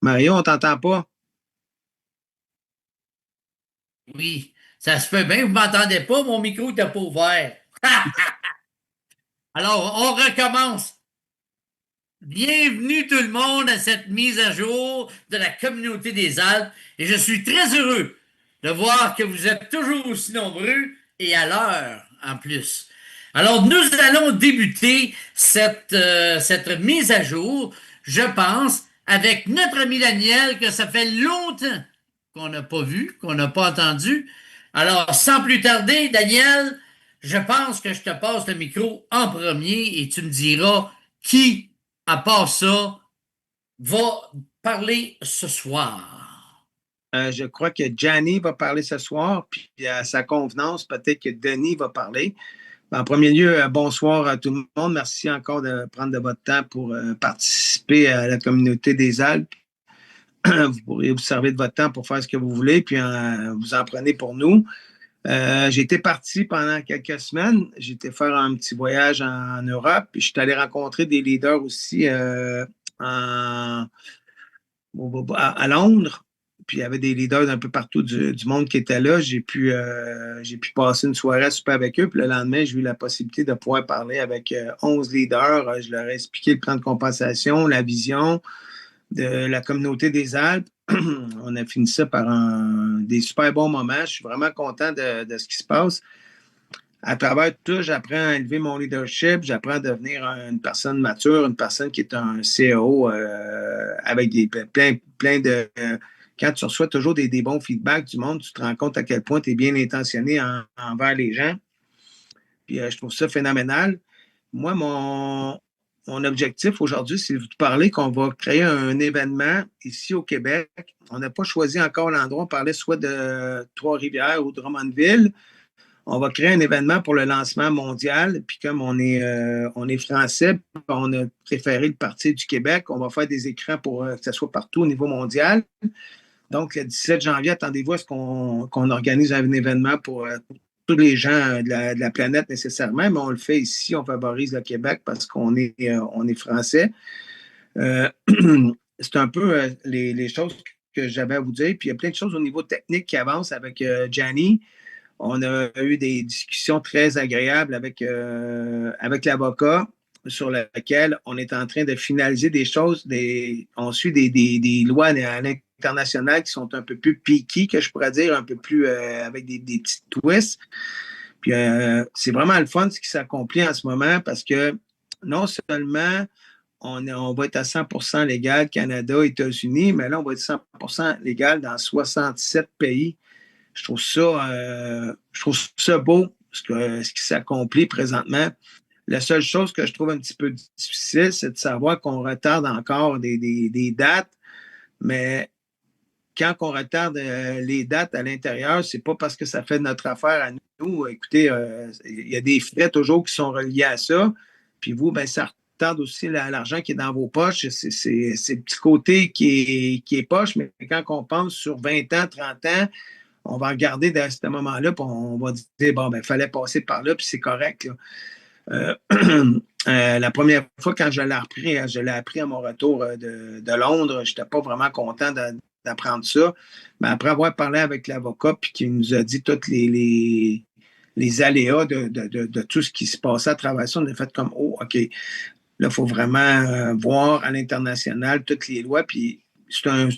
Mario, on t'entend pas? Oui, ça se peut bien, vous m'entendez pas, mon micro n'était pas ouvert. Alors, on recommence. Bienvenue tout le monde à cette mise à jour de la communauté des Alpes et je suis très heureux de voir que vous êtes toujours aussi nombreux et à l'heure en plus. Alors, nous allons débuter cette mise à jour, je pense, avec notre ami Daniel que ça fait longtemps qu'on n'a pas vu, qu'on n'a pas entendu. Alors, sans plus tarder, Daniel, je pense que je te passe le micro en premier et tu me diras qui, à part ça, va parler ce soir. Je crois que Gianni va parler ce soir, puis à sa convenance, peut-être que Denis va parler. En premier lieu, bonsoir à tout le monde. Merci encore de prendre de votre temps pour participer à la communauté des Alpes. Vous pourrez vous servir de votre temps pour faire ce que vous voulez, puis vous en prenez pour nous. J'ai été parti pendant quelques semaines. J'ai été faire un petit voyage en Europe, puis je suis allé rencontrer des leaders aussi en, à Londres. Puis il y avait des leaders d'un peu partout du monde qui étaient là. J'ai pu passer une soirée super avec eux. Puis le lendemain, j'ai eu la possibilité de pouvoir parler avec 11 leaders. Je leur ai expliqué le plan de compensation, la vision de la communauté des Alpes. On a fini ça par des super bons moments. Je suis vraiment content de ce qui se passe. À travers tout, j'apprends à élever mon leadership, j'apprends à devenir une personne mature, une personne qui est un CEO avec plein de. Quand tu reçois toujours des bons feedbacks du monde, tu te rends compte à quel point tu es bien intentionné envers les gens. Puis je trouve ça phénoménal. Moi, mon objectif aujourd'hui, c'est de vous parler qu'on va créer un événement ici au Québec. On n'a pas choisi encore l'endroit. On parlait soit de Trois-Rivières ou de Drummondville. On va créer un événement pour le lancement mondial. Puis comme on est français, on a préféré le parti du Québec. On va faire des écrans pour que ça soit partout au niveau mondial. Donc, le 17 janvier, attendez-vous à ce qu'on organise un événement pour tous les gens de la planète nécessairement, mais on le fait ici, on favorise le Québec parce on est français. Euh, c'est un peu les choses que j'avais à vous dire. Puis il y a plein de choses au niveau technique qui avancent avec Gianni. On a eu des discussions très agréables avec l'avocat sur laquelle on est en train de finaliser des choses. On suit des lois à l'international qui sont un peu plus piquées, que je pourrais dire, un peu plus avec des petits twists. Puis c'est vraiment le fun ce qui s'accomplit en ce moment parce que non seulement on va être à 100% légal Canada, États-Unis, mais là, on va être 100% légal dans 67 pays. Je trouve ça beau, ce qui s'accomplit présentement. La seule chose que je trouve un petit peu difficile, c'est de savoir qu'on retarde encore des dates, mais quand on retarde les dates à l'intérieur, c'est pas parce que ça fait notre affaire à nous. Écoutez, il y a des frais toujours qui sont reliés à ça. Puis vous, ben, ça retarde aussi l'argent qui est dans vos poches. C'est le petit côté qui est poche, mais quand on pense sur 20 ans, 30 ans, on va regarder à ce moment-là, puis on va dire, bon, ben, il fallait passer par là, puis c'est correct. Là. La première fois, quand je l'ai appris à mon retour de Londres, je n'étais pas vraiment content d'apprendre ça. Mais après avoir parlé avec l'avocat, puis qui nous a dit tous les aléas de tout ce qui se passait à travers ça, on a fait comme, oh, OK, là, il faut vraiment voir à l'international toutes les lois, puis c'est un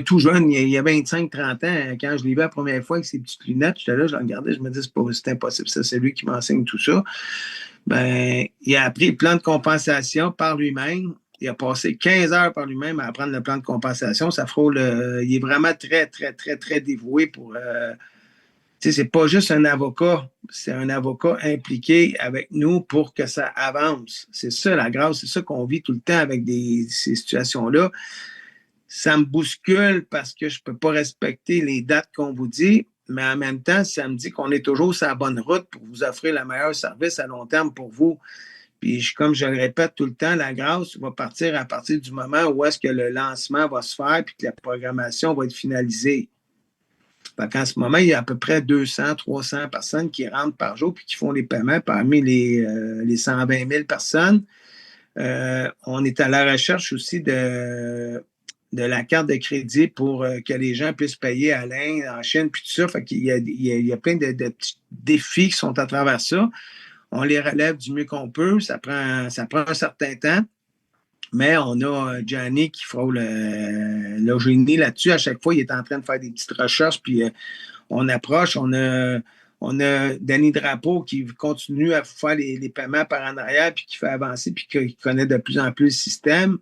tout jeune, il y a 25-30 ans, quand je l'ai vu la première fois avec ses petites lunettes, j'étais là, je le regardais, je me disais, c'est impossible, ça, c'est lui qui m'enseigne tout ça. Ben, il a appris le plan de compensation par lui-même. Il a passé 15 heures par lui-même à apprendre le plan de compensation. Ça frôle, il est vraiment très, très, très, très dévoué pour. Tu sais, c'est pas juste un avocat, c'est un avocat impliqué avec nous pour que ça avance. C'est ça la grâce, c'est ça qu'on vit tout le temps avec ces situations-là. Ça me bouscule parce que je ne peux pas respecter les dates qu'on vous dit, mais en même temps, ça me dit qu'on est toujours sur la bonne route pour vous offrir le meilleur service à long terme pour vous. Puis, comme je le répète tout le temps, la grâce va partir à partir du moment où est-ce que le lancement va se faire puis que la programmation va être finalisée. Fait qu'en ce moment, il y a à peu près 200, 300 personnes qui rentrent par jour puis qui font les paiements parmi les 120 000 personnes. On est à la recherche aussi de la carte de crédit pour que les gens puissent payer à l'Inde, en Chine, puis tout ça. Fait qu'il y a plein de petits défis qui sont à travers ça. On les relève du mieux qu'on peut. Ça prend un certain temps. Mais on a Gianni qui frôle le génie là-dessus. À chaque fois, il est en train de faire des petites recherches, puis on approche. On a Danny Drapeau qui continue à faire les paiements par en arrière, puis qui fait avancer, puis qui connaît de plus en plus le système.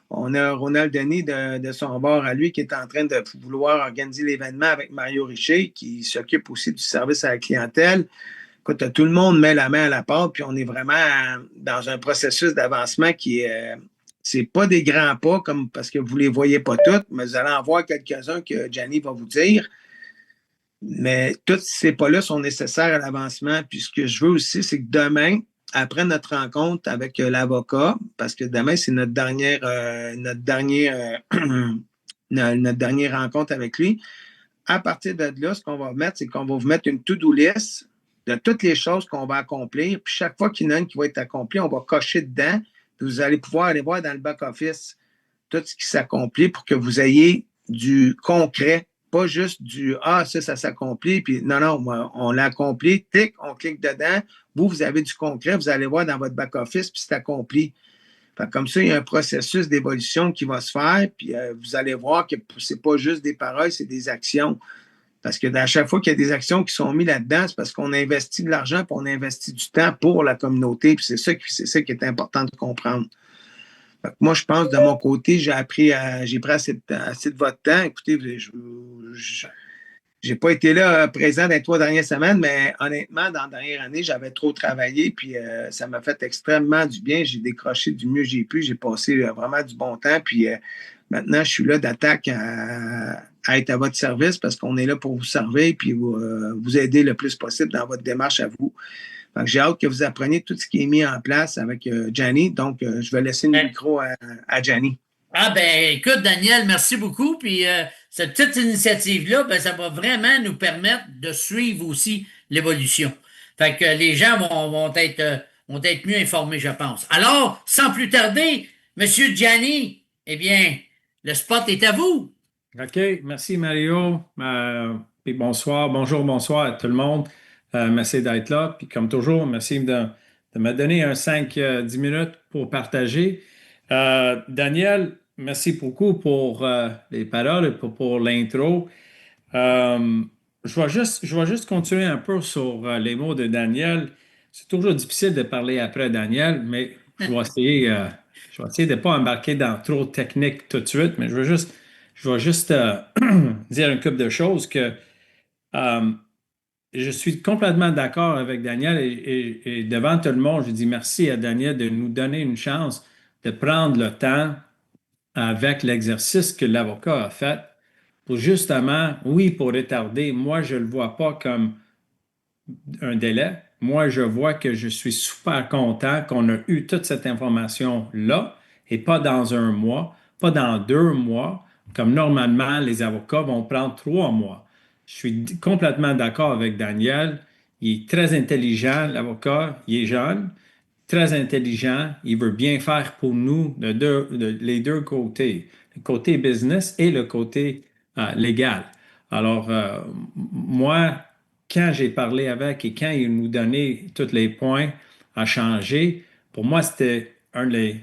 On a Ronald Denis de son bord à lui qui est en train de vouloir organiser l'événement avec Mario Richer, qui s'occupe aussi du service à la clientèle. Écoute, tout le monde met la main à la pâte, puis on est vraiment dans un processus d'avancement qui est. C'est pas des grands pas, comme parce que vous ne les voyez pas toutes, mais vous allez en voir quelques-uns que Gianni va vous dire. Mais tous ces pas-là sont nécessaires à l'avancement. Puis ce que je veux aussi, c'est que demain, après notre rencontre avec l'avocat, parce que demain, c'est notre dernière rencontre avec lui, à partir de là, ce qu'on va mettre, c'est qu'on va vous mettre une to-do list de toutes les choses qu'on va accomplir. Puis chaque fois qu'il y en a une qui va être accomplie, on va cocher dedans. Puis vous allez pouvoir aller voir dans le back-office tout ce qui s'accomplit pour que vous ayez du concret, pas juste du Ah, ça s'accomplit, puis non, on l'accomplit, tic, on clique dedans. Vous avez du concret, vous allez voir dans votre back-office, puis c'est accompli. Fait comme ça, il y a un processus d'évolution qui va se faire, puis vous allez voir que c'est pas juste des paroles, c'est des actions. Parce que à chaque fois qu'il y a des actions qui sont mises là-dedans, c'est parce qu'on investit de l'argent et on investit du temps pour la communauté. Puis c'est ça qui est important de comprendre. Fait que moi, je pense, de mon côté, j'ai pris assez de votre temps. Écoutez, je n'ai pas été là présent dans les 3 dernières semaines, mais honnêtement, dans la dernière année, j'avais trop travaillé, puis ça m'a fait extrêmement du bien. J'ai décroché du mieux que j'ai pu. J'ai passé vraiment du bon temps, puis maintenant, je suis là d'attaque à être à votre service parce qu'on est là pour vous servir puis vous aider le plus possible dans votre démarche à vous. Donc, j'ai hâte que vous appreniez tout ce qui est mis en place avec Gianni. Donc, je vais laisser le micro à Gianni. Ah ben écoute, Daniel, merci beaucoup. Puis cette petite initiative-là, ben, ça va vraiment nous permettre de suivre aussi l'évolution. Fait que les gens vont être mieux informés, je pense. Alors, sans plus tarder, Monsieur Gianni, eh bien, le spot est à vous. OK, merci Mario. Puis bonsoir, bonjour à tout le monde. Merci d'être là. Puis comme toujours, merci de me donner un 5-10 minutes pour partager. Daniel, merci beaucoup pour les paroles et pour l'intro. Je vais juste continuer un peu sur les mots de Daniel. C'est toujours difficile de parler après Daniel, mais je vais essayer de ne pas embarquer dans trop de technique tout de suite, mais je vais juste dire une couple de choses que euh, je suis complètement d'accord avec Daniel et devant tout le monde, je dis merci à Daniel de nous donner une chance de prendre le temps avec l'exercice que l'avocat a fait pour justement, oui, pour retarder. Moi, je ne le vois pas comme un délai. Moi, je vois que je suis super content qu'on a eu toute cette information-là et pas dans un mois, pas dans 2 mois, comme normalement les avocats vont prendre 3 mois. Je suis complètement d'accord avec Daniel. Il est très intelligent, l'avocat. Il est jeune, très intelligent. Il veut bien faire pour nous les deux côtés, le côté business et le côté légal. Alors, moi, quand j'ai parlé avec et quand il nous donnait tous les points à changer, pour moi, c'était un les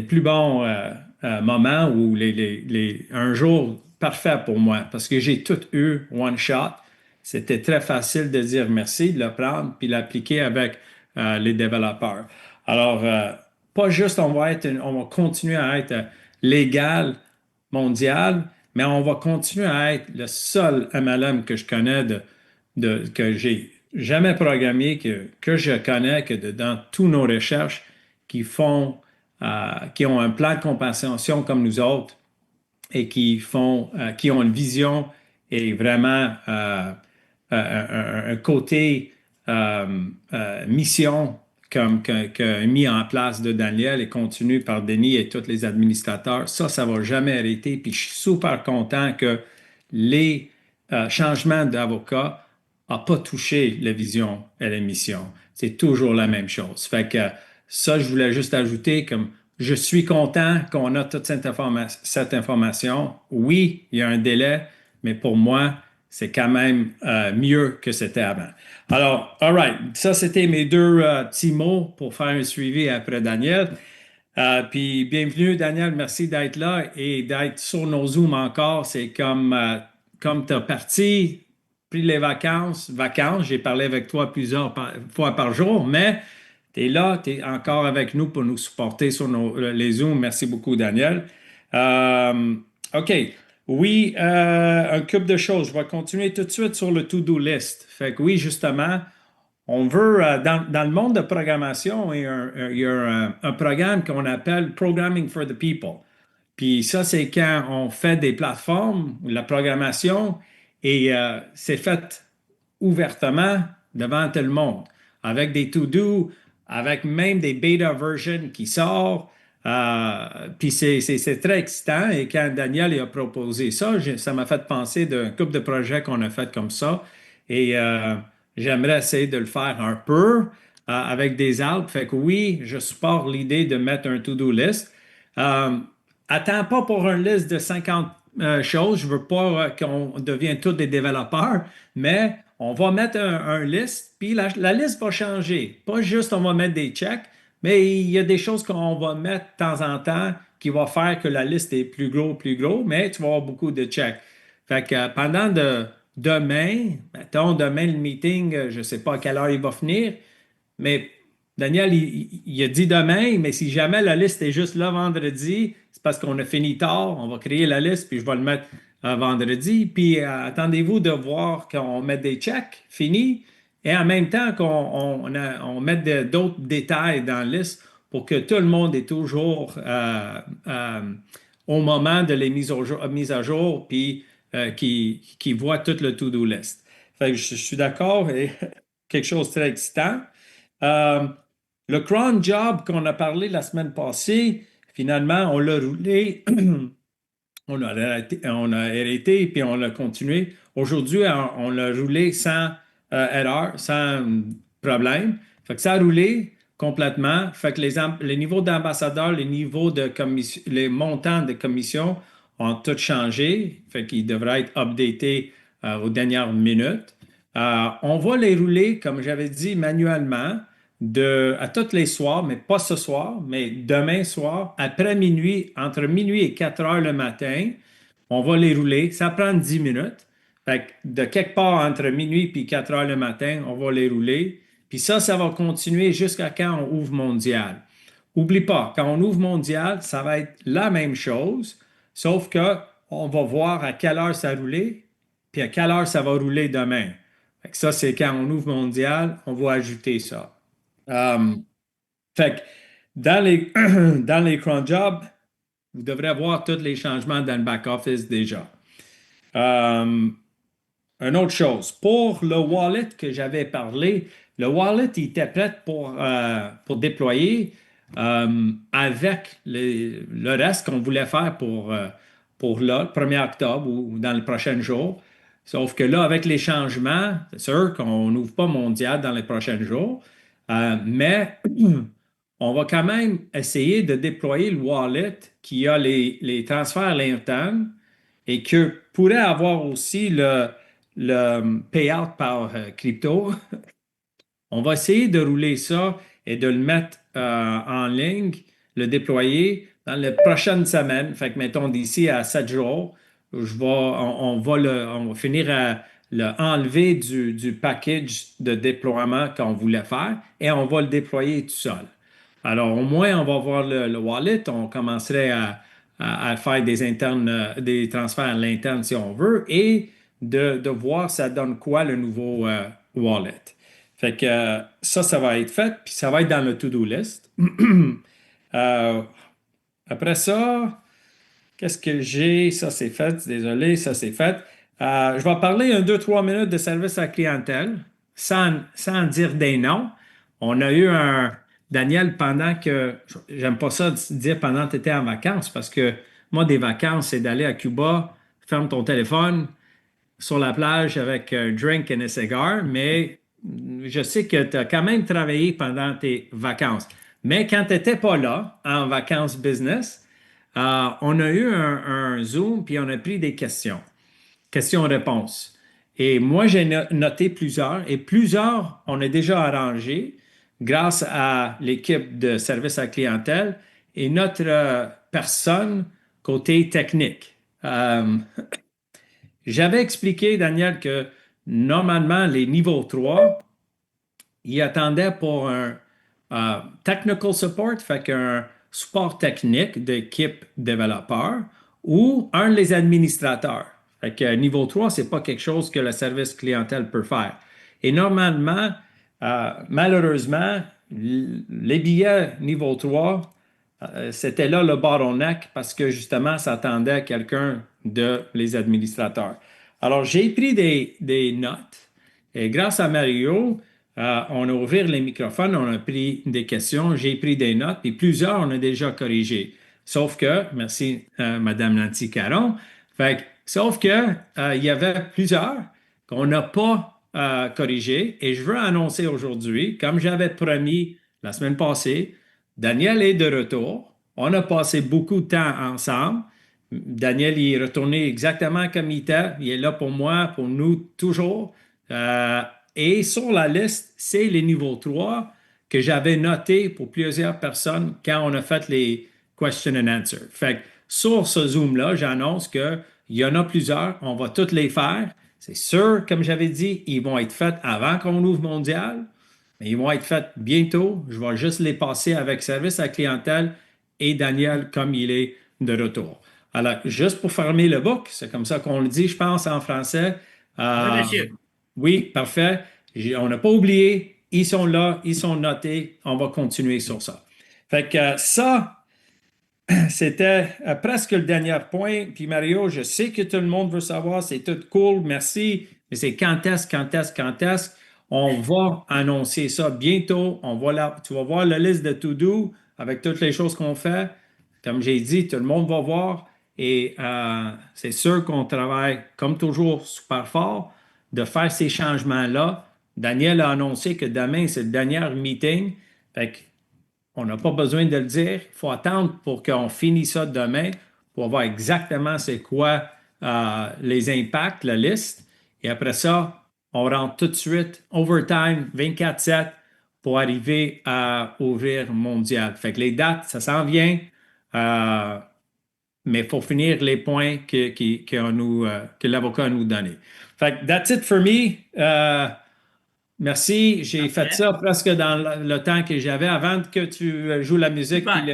plus bons moments ou un jour parfait pour moi parce que j'ai tout eu one shot. C'était très facile de dire merci, de le prendre puis l'appliquer avec les développeurs. Alors, pas juste on va continuer à être légal mondial, mais on va continuer à être le seul MLM que je connais que j'ai jamais programmé, que je connais, dans toutes nos recherches qui ont un plan de compensation comme nous autres et qui ont une vision et vraiment un côté mission que mis en place de Daniel et continue par Denis et tous les administrateurs. Ça va jamais arrêter. Puis je suis super content que les changements d'avocat n'ont pas touché la vision et la mission. C'est toujours la même chose. Fait que ça, je voulais juste ajouter comme je suis content qu'on a toute cette information. Oui, il y a un délai, mais pour moi, c'est quand même mieux que c'était avant. Alors, all right, ça c'était mes deux petits mots pour faire un suivi après Daniel. Puis bienvenue Daniel, merci d'être là et d'être sur nos Zooms encore. C'est comme tu as parti, pris les vacances, j'ai parlé avec toi plusieurs fois par jour, mais tu es là, tu es encore avec nous pour nous supporter sur les Zooms. Merci beaucoup, Daniel. Euh, OK. Oui, un couple de choses. Je vais continuer tout de suite sur le to-do list. Fait que oui, justement, on veut, dans le monde de programmation, il y a un programme qu'on appelle Programming for the People. Puis ça, c'est quand on fait des plateformes, la programmation, et c'est fait ouvertement devant tout le monde, avec des to-do, avec même des beta versions qui sortent. Puis c'est très excitant. Et quand Daniel il a proposé ça, ça m'a fait penser d'un couple de projets qu'on a fait comme ça. Et j'aimerais essayer de le faire un peu avec des arbres. Fait que oui, je supporte l'idée de mettre un to-do list. Euh, Attends pas pour une liste de 50 choses. Je veux pas qu'on devienne tous des développeurs, mais on va mettre un liste, puis la liste va changer. Pas juste on va mettre des checks, mais il y a des choses qu'on va mettre de temps en temps qui va faire que la liste est plus gros, mais tu vas avoir beaucoup de checks. Fait que pendant demain, mettons, demain le meeting, je ne sais pas à quelle heure il va finir, mais Daniel, il a dit demain, mais si jamais la liste est juste là vendredi, c'est parce qu'on a fini tard, on va créer la liste, puis je vais le mettre vendredi. Puis attendez-vous de voir qu'on met des checks finis et en même temps qu'on mette d'autres détails dans la liste pour que tout le monde est toujours au moment de les mises à jour, puis qui voit tout le to-do list. Fait que je suis d'accord et quelque chose de très excitant. Euh, le cron job qu'on a parlé la semaine passée, finalement, on l'a roulé, on a arrêté, puis on l'a continué. Aujourd'hui, on l'a roulé sans erreur, sans problème. Fait que ça a roulé complètement. Fait que les niveaux d'ambassadeurs, les niveaux de commission, les montants de commission ont tout changé. Fait qu'ils devraient être updatés aux dernières minutes. On va les rouler, comme j'avais dit, manuellement à tous les soirs, mais pas ce soir, mais demain soir, après minuit, entre minuit et 4 heures le matin, on va les rouler. Ça prend 10 minutes. Fait que de quelque part entre minuit et 4 heures le matin, on va les rouler. Puis ça va continuer jusqu'à quand on ouvre mondial. Oublie pas, quand on ouvre mondial, ça va être la même chose, sauf que on va voir à quelle heure ça a roulé, puis à quelle heure ça va rouler demain. Fait que ça, c'est quand on ouvre mondial, on va ajouter ça. Euh, Fait que dans les cron jobs, vous devrez avoir tous les changements dans le back-office déjà. Une autre chose, pour le wallet que j'avais parlé, le wallet il était prêt pour déployer avec le reste qu'on voulait faire pour là, le 1er octobre ou dans les prochains jours. Sauf que là, avec les changements, c'est sûr qu'on n'ouvre pas mondial dans les prochains jours, mais on va quand même essayer de déployer le wallet qui a les transferts internes et que pourrait avoir aussi le payout par crypto. On va essayer de rouler ça et de le mettre en ligne, le déployer dans les prochaines semaines. Fait que mettons d'ici à 7 jours, on va finir à le enlever du package de déploiement qu'on voulait faire et on va le déployer tout seul. Alors, au moins, on va voir le wallet. On commencerait à faire des transferts à l'interne si on veut et de voir ça donne quoi le nouveau wallet. Fait que ça va être fait, puis ça va être dans le to-do list. Euh, Après ça, qu'est-ce que j'ai? Ça, c'est fait. Désolé, ça, c'est fait. Je vais parler 2-3 minutes de service à la clientèle sans dire des noms. On a eu Daniel, pendant que, j'aime pas ça dire pendant que tu étais en vacances, parce que moi, des vacances, c'est d'aller à Cuba, ferme ton téléphone sur la plage avec un drink et un cigare, mais je sais que tu as quand même travaillé pendant tes vacances. Mais quand tu n'étais pas là, en vacances business, on a eu un Zoom, puis on a pris des questions. Questions-réponses. Et moi, j'ai noté plusieurs, et plusieurs, on a déjà arrangé grâce à l'équipe de service à la clientèle et notre personne côté technique. J'avais expliqué, Daniel, que normalement, les niveaux 3, ils attendaient pour un technical support, fait qu'un support technique d'équipe développeur ou un des administrateurs. Fait que niveau 3, c'est pas quelque chose que le service clientèle peut faire. Et normalement, malheureusement, les billets niveau 3, c'était là le bottleneck parce que justement, ça attendait quelqu'un de les administrateurs. Alors, j'ai pris des notes et grâce à Mario, on a ouvert les microphones, on a pris des questions, j'ai pris des notes, puis plusieurs, on a déjà corrigé. Sauf que, merci Madame Nancy Caron, sauf que il y avait plusieurs qu'on n'a pas corrigés et je veux annoncer aujourd'hui, comme j'avais promis la semaine passée, Daniel est de retour. On a passé beaucoup de temps ensemble. Daniel il est retourné exactement comme il était. Il est là pour moi, pour nous, toujours. Euh, et sur la liste, c'est les niveaux 3 que j'avais noté pour plusieurs personnes quand on a fait les question and answer. Fait que sur ce Zoom-là, j'annonce qu'il y en a plusieurs, on va toutes les faire. C'est sûr, comme j'avais dit, ils vont être faits avant qu'on ouvre mondial, mais ils vont être faits bientôt. Je vais juste les passer avec service à la clientèle et Daniel comme il est de retour. Alors, juste pour fermer le book, c'est comme ça qu'on le dit, je pense, en français. Oui, Euh, monsieur. oui, parfait. On n'a pas oublié. Ils sont là, ils sont notés. On va continuer sur ça. Fait que ça, c'était presque le dernier point. Puis Mario, je sais que tout le monde veut savoir, c'est tout cool, merci. Mais c'est quand est-ce? On va annoncer ça bientôt. Tu vas voir la liste de to-do avec toutes les choses qu'on fait. Comme j'ai dit, tout le monde va voir. Et c'est sûr qu'on travaille, comme toujours, super fort de faire ces changements-là. Daniel a annoncé que demain, c'est le dernier meeting. Fait que on n'a pas besoin de le dire. Il faut attendre pour qu'on finisse ça demain pour voir exactement c'est quoi les impacts, la liste. Et après ça, on rentre tout de suite overtime 24/7 pour arriver à ouvrir mondial. Fait que les dates, ça s'en vient, euh, mais il faut finir les points que l'avocat a nous donné. Fait que that's it for me. Merci, j'ai fait Parfait. ça presque dans le temps que j'avais avant que tu joues la musique puis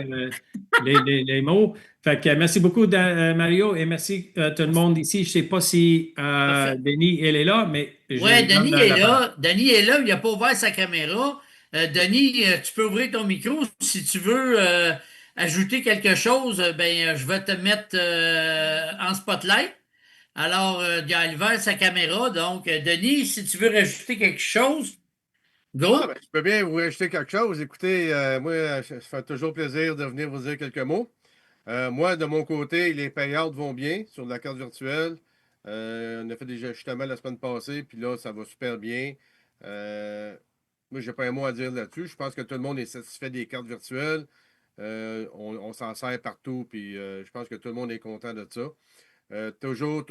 Super. les mots. Fait que merci beaucoup, Mario, et merci tout le monde ici. Je ne sais pas si Parfait. Denis, elle est là, mais je Ouais, lui donne Denis est la parole. là. Denis est là, il n'a pas ouvert sa caméra. Denis, tu peux ouvrir ton micro si tu veux ajouter quelque chose. Je vais te mettre en spotlight. Alors, il a ouvert sa caméra. Donc, Denis, si tu veux rajouter quelque chose, Ah, go. ben, je peux bien vous rajouter quelque chose. Écoutez, moi, ça fait toujours plaisir de venir vous dire quelques mots. Moi, de mon côté, les payouts vont bien sur la carte virtuelle. On a fait des ajustements la semaine passée, puis là, ça va super bien. Moi, j'ai pas un mot à dire là-dessus. Je pense que tout le monde est satisfait des cartes virtuelles. On s'en sert partout, puis je pense que tout le monde est content de ça. Toujours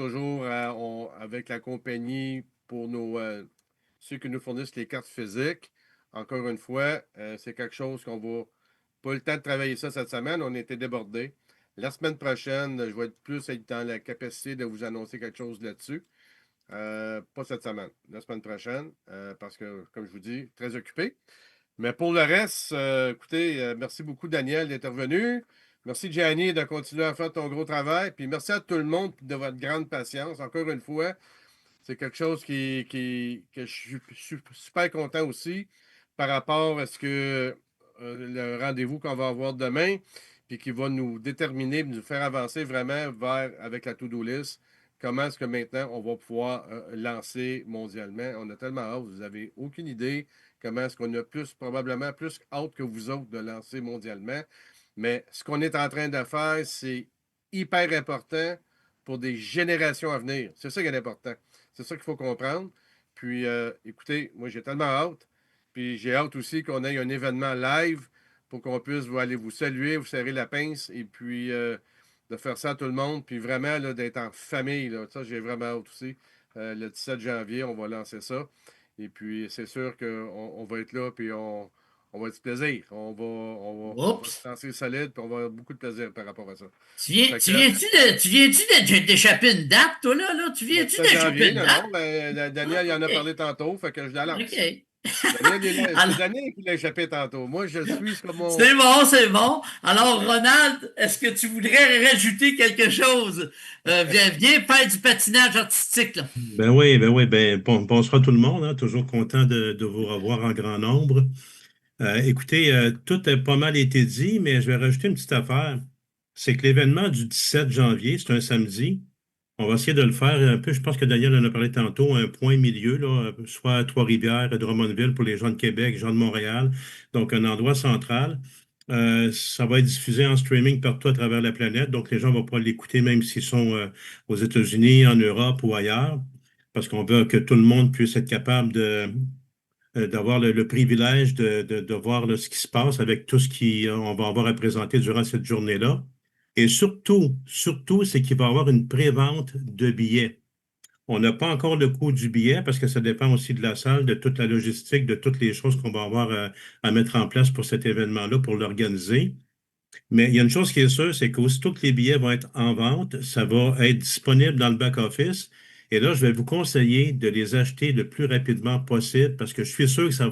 avec la compagnie pour ceux qui nous fournissent les cartes physiques. Encore une fois, c'est quelque chose qu'on va pas eu le temps de travailler ça cette semaine. On était débordés. La semaine prochaine, je vais être dans la capacité de vous annoncer quelque chose là-dessus. Pas cette semaine, la semaine prochaine, parce que, comme je vous dis, très occupé. Mais pour le reste, écoutez, merci beaucoup, Daniel, d'être venu. Merci, Gianni, de continuer à faire ton gros travail. Puis merci à tout le monde de votre grande patience. Encore une fois, c'est quelque chose que je suis super content aussi par rapport à ce que le rendez-vous qu'on va avoir demain, puis qui va nous déterminer, nous faire avancer vraiment avec la to-do list, comment est-ce que maintenant on va pouvoir lancer mondialement. On a tellement hâte, vous n'avez aucune idée comment est-ce qu'on a probablement plus hâte que vous autres de lancer mondialement. Mais ce qu'on est en train de faire, c'est hyper important pour des générations à venir. C'est ça qui est important. C'est ça qu'il faut comprendre. Puis, écoutez, moi, j'ai tellement hâte. Puis, j'ai hâte aussi qu'on ait un événement live pour qu'on puisse aller vous saluer, vous serrer la pince et puis de faire ça à tout le monde. Puis vraiment, là, d'être en famille. Là. Ça, j'ai vraiment hâte aussi. Le 17 janvier, on va lancer ça. Et puis, c'est sûr qu'on va être là, puis on va être du plaisir. On va se lancer solide, puis on va avoir beaucoup de plaisir par rapport à ça. Tu viens-tu d'échapper une date, toi, là? Tu viens-tu d'échapper une date? Non, ben, Daniel, il en a parlé tantôt, fait que je la lance. OK. C'est Daniel qui l'a échappé tantôt. Moi, je suis comme mon... C'est bon, c'est bon. Alors, Ronald, est-ce que tu voudrais rajouter quelque chose? Viens faire du patinage artistique, là. Ben oui, bonsoir tout le monde, hein, toujours content de vous revoir en grand nombre. Écoutez, tout a pas mal été dit, mais je vais rajouter une petite affaire. C'est que l'événement du 17 janvier, c'est un samedi. On va essayer de le faire un peu, je pense que Daniel en a parlé tantôt, un point milieu, là, soit à Trois-Rivières, à Drummondville pour les gens de Québec, gens de Montréal, donc un endroit central. Ça va être diffusé en streaming partout à travers la planète, donc les gens vont pouvoir l'écouter même s'ils sont aux États-Unis, en Europe ou ailleurs, parce qu'on veut que tout le monde puisse être capable d'avoir le privilège de voir là, ce qui se passe avec tout ce qu'on va avoir à présenter durant cette journée-là. Et surtout, c'est qu'il va y avoir une prévente de billets. On n'a pas encore le coût du billet parce que ça dépend aussi de la salle, de toute la logistique, de toutes les choses qu'on va avoir à mettre en place pour cet événement-là, pour l'organiser. Mais il y a une chose qui est sûre, c'est qu'aussitôt que les billets vont être en vente, ça va être disponible dans le back-office. Et là, je vais vous conseiller de les acheter le plus rapidement possible parce que je suis sûr que ça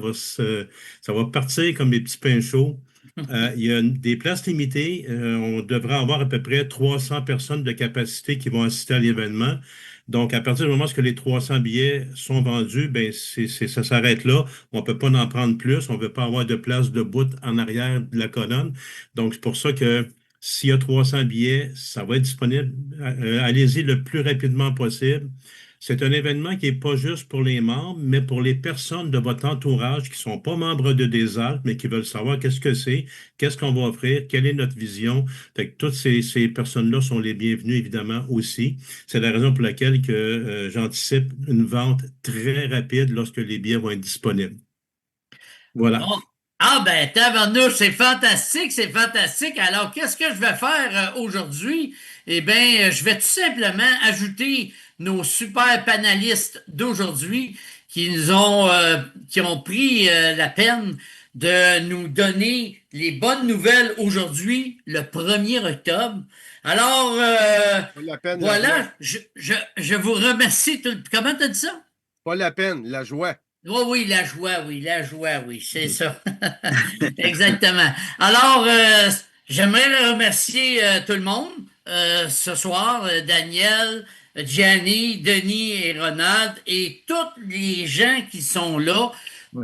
va partir comme des petits pains chauds. Il y a des places limitées. On devrait avoir à peu près 300 personnes de capacité qui vont assister à l'événement. Donc, à partir du moment où les 300 billets sont vendus, ben ça s'arrête là. On ne peut pas en prendre plus. On ne veut pas avoir de place debout en arrière de la colonne. Donc, c'est pour ça que s'il y a 300 billets, ça va être disponible. Allez-y le plus rapidement possible. C'est un événement qui n'est pas juste pour les membres, mais pour les personnes de votre entourage qui ne sont pas membres de Desaltes, mais qui veulent savoir qu'est-ce que c'est, qu'est-ce qu'on va offrir, quelle est notre vision. Fait que toutes ces personnes-là sont les bienvenues, évidemment, aussi. C'est la raison pour laquelle que j'anticipe une vente très rapide lorsque les billets vont être disponibles. Voilà. Bon. Ah ben, tabarnouche, c'est fantastique, c'est fantastique. Alors, qu'est-ce que je vais faire aujourd'hui? Eh bien, je vais tout simplement ajouter nos super panélistes d'aujourd'hui qui ont pris la peine de nous donner les bonnes nouvelles aujourd'hui, le 1er octobre. Alors, voilà, je vous remercie. Comment tu as dit ça? Pas la peine, la joie. Oui, la joie, c'est ça. Exactement. Alors, j'aimerais remercier tout le monde ce soir, Daniel, Gianni, Denis et Ronald et tous les gens qui sont là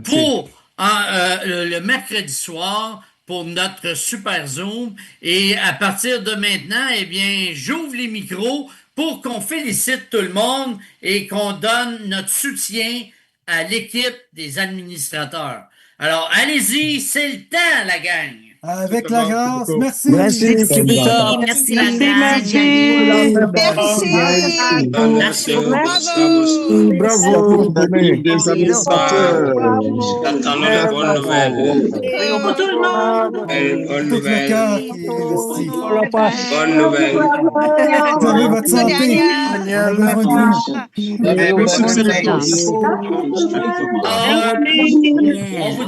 pour le mercredi soir pour notre Super Zoom. Et à partir de maintenant, eh bien, j'ouvre les micros pour qu'on félicite tout le monde et qu'on donne notre soutien à l'équipe des administrateurs. Alors, allez-y, c'est le temps, la gang. Avec la grâce, merci. Merci, Merci, merci, merci. Bravo. Des administrateurs. Attendons la bonne nouvelle. Bonne nouvelle. Bonne nouvelle. Vous avez votre santé. Merci, On vous